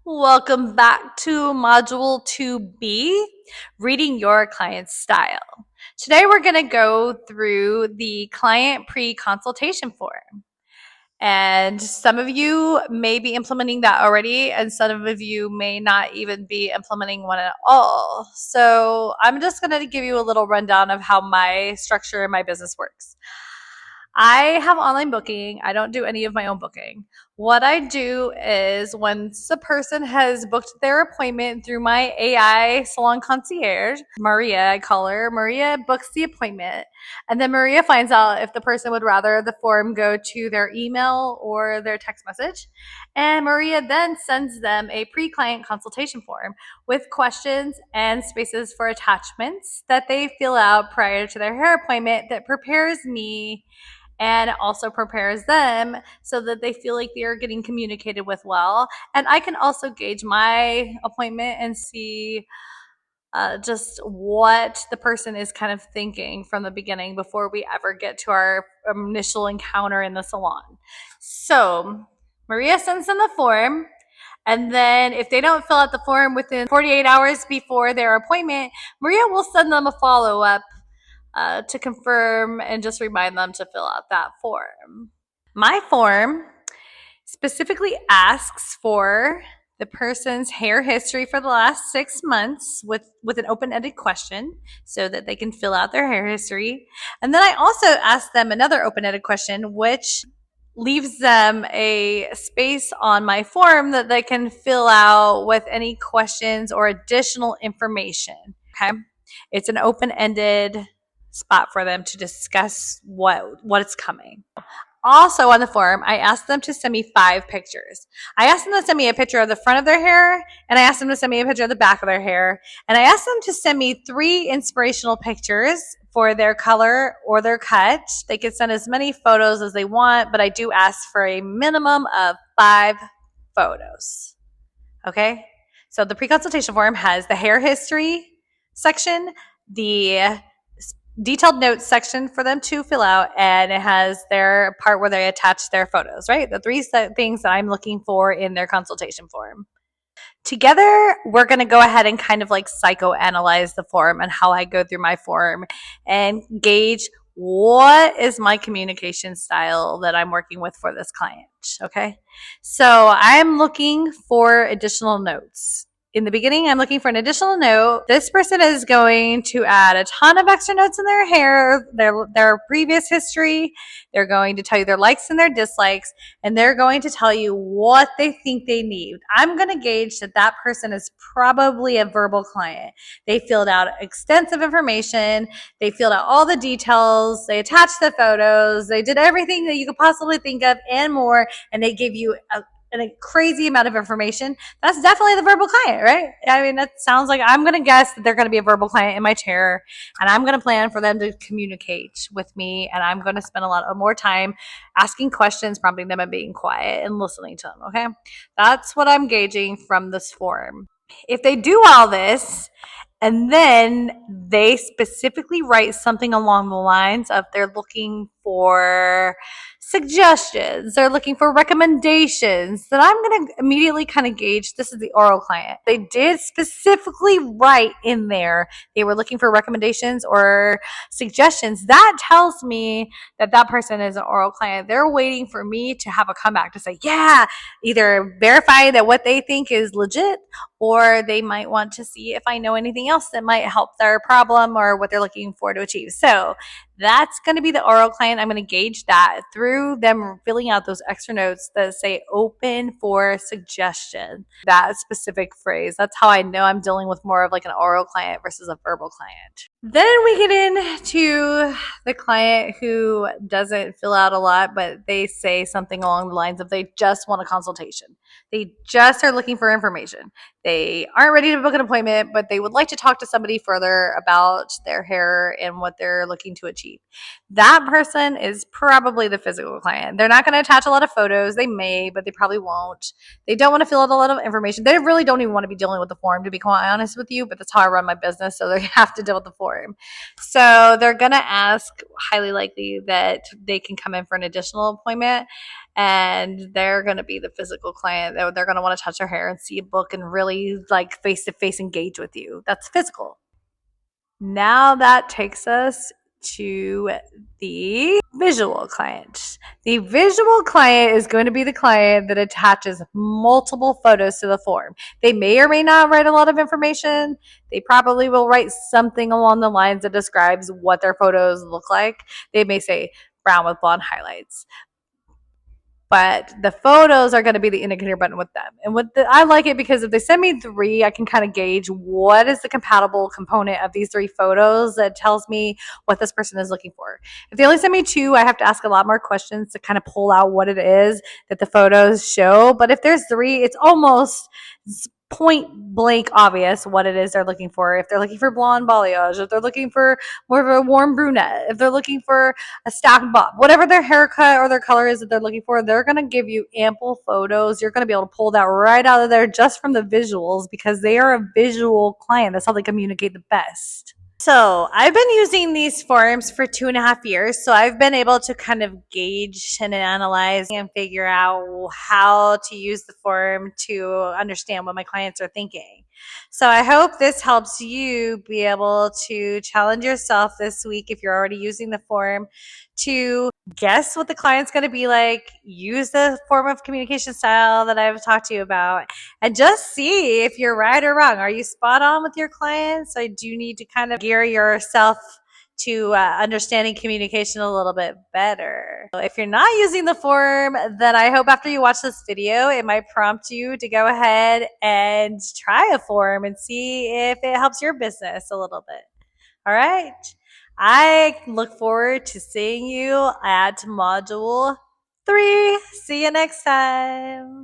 Welcome back to Module 2B, Reading Your Client's Style. Today we're going to go through the client pre-consultation form. And some of you may be implementing that already, and some of you may not even be implementing one at all. So I'm just going to give you a little rundown of how my structure in my business works. I have online booking. I don't do any of my own booking. What I do is once a person has booked their appointment through my AI salon concierge, Maria, I call her, Maria books the appointment. And then Maria finds out if the person would rather the form go to their email or their text message. And Maria then sends them a pre-client consultation form with questions and spaces for attachments that they fill out prior to their hair appointment that prepares me and also prepares them so that they feel like they're getting communicated with well. And I can also gauge my appointment and see just what the person is kind of thinking from the beginning before we ever get to our initial encounter in the salon. So Maria sends them the form. And then if they don't fill out the form within 48 hours before their appointment, Maria will send them a follow-up to confirm and just remind them to fill out that form. My form specifically asks for the person's hair history for the last 6 months with an open-ended question so that they can fill out their hair history. And then I also ask them another open-ended question, which leaves them a space on my form that they can fill out with any questions or additional information. Okay. It's an open-ended spot for them to discuss what's coming. Also on the form, I asked them to send me 5 pictures. I asked them to send me a picture of the front of their hair, and I asked them to send me a picture of the back of their hair, and I asked them to send me 3 inspirational pictures for their color or their cut. They can send as many photos as they want, but I do ask for a minimum of 5 photos. Okay? So the pre-consultation form has the hair history section, the detailed notes section for them to fill out, and it has their part where they attach their photos, right? The 3 things that I'm looking for in their consultation form. Together, we're going to go ahead and kind of like psychoanalyze the form and how I go through my form and gauge what is my communication style that I'm working with for this client. Okay. So I'm looking for additional notes. In the beginning, I'm looking for an additional note. This person is going to add a ton of extra notes in their hair, their previous history. They're going to tell you their likes and their dislikes, and they're going to tell you what they think they need. I'm going to gauge that that person is probably a verbal client. They filled out extensive information. They filled out all the details. They attached the photos. They did everything that you could possibly think of and more, and they gave you a crazy amount of information. That's definitely the verbal client, right? I mean, that sounds like I'm going to guess that they're going to be a verbal client in my chair, and I'm going to plan for them to communicate with me, and I'm going to spend a lot more time asking questions, prompting them, and being quiet and listening to them, okay? That's what I'm gauging from this form. If they do all this, and then they specifically write something along the lines of they're looking for suggestions, they're looking for recommendations, then I'm going to immediately kind of gauge this is the oral client. They did specifically write in there they were looking for recommendations or suggestions. That tells me that that person is an oral client. They're waiting for me to have a comeback to say, yeah, either verify that what they think is legit, or they might want to see if I know anything else that might help their problem or what they're looking for to achieve. So that's going to be the oral client. I'm going to gauge that through them filling out those extra notes that say open for suggestion. That specific phrase. That's how I know I'm dealing with more of like an oral client versus a verbal client. Then we get into the client who doesn't fill out a lot, but they say something along the lines of they just want a consultation. They just are looking for information. They aren't ready to book an appointment, but they would like to talk to somebody further about their hair and what they're looking to achieve. sheet. That person is probably the physical client. They're not going to attach a lot of photos. They may, but they probably won't. They don't want to fill out a lot of information. They really don't even want to be dealing with the form, to be quite honest with you, but that's how I run my business, so they have to deal with the form. So they're going to ask, highly likely, that they can come in for an additional appointment, and they're going to be the physical client. They're going to want to touch their hair and see a book and really like face-to-face engage with you. That's physical. Now that takes us to the visual client. The visual client is going to be the client that attaches multiple photos to the form. They may or may not write a lot of information. They probably will write something along the lines that describes what their photos look like. They may say brown with blonde highlights, but the photos are going to be the indicator button with them. And I like it because if they send me 3, I can kind of gauge what is the compatible component of these 3 photos that tells me what this person is looking for. If they only send me 2, I have to ask a lot more questions to kind of pull out what it is that the photos show. But if there's 3, it's almost point blank obvious what it is they're looking for. If they're looking for blonde balayage, if they're looking for more of a warm brunette, if they're looking for a stacked bob, whatever their haircut or their color is that they're looking for, they're going to give you ample photos. You're going to be able to pull that right out of there just from the visuals, because they are a visual client. That's how they communicate the best. So I've been using these forms for 2.5 years. So I've been able to kind of gauge and analyze and figure out how to use the form to understand what my clients are thinking. So I hope this helps you be able to challenge yourself this week, if you're already using the form, to guess what the client's going to be like, use the form of communication style that I've talked to you about, and just see if you're right or wrong. Are you spot on with your clients? I do need to kind of gear yourself to understanding communication a little bit better. If you're not using the form, then I hope after you watch this video, it might prompt you to go ahead and try a form and see if it helps your business a little bit. All right. I look forward to seeing you at module 3. See you next time.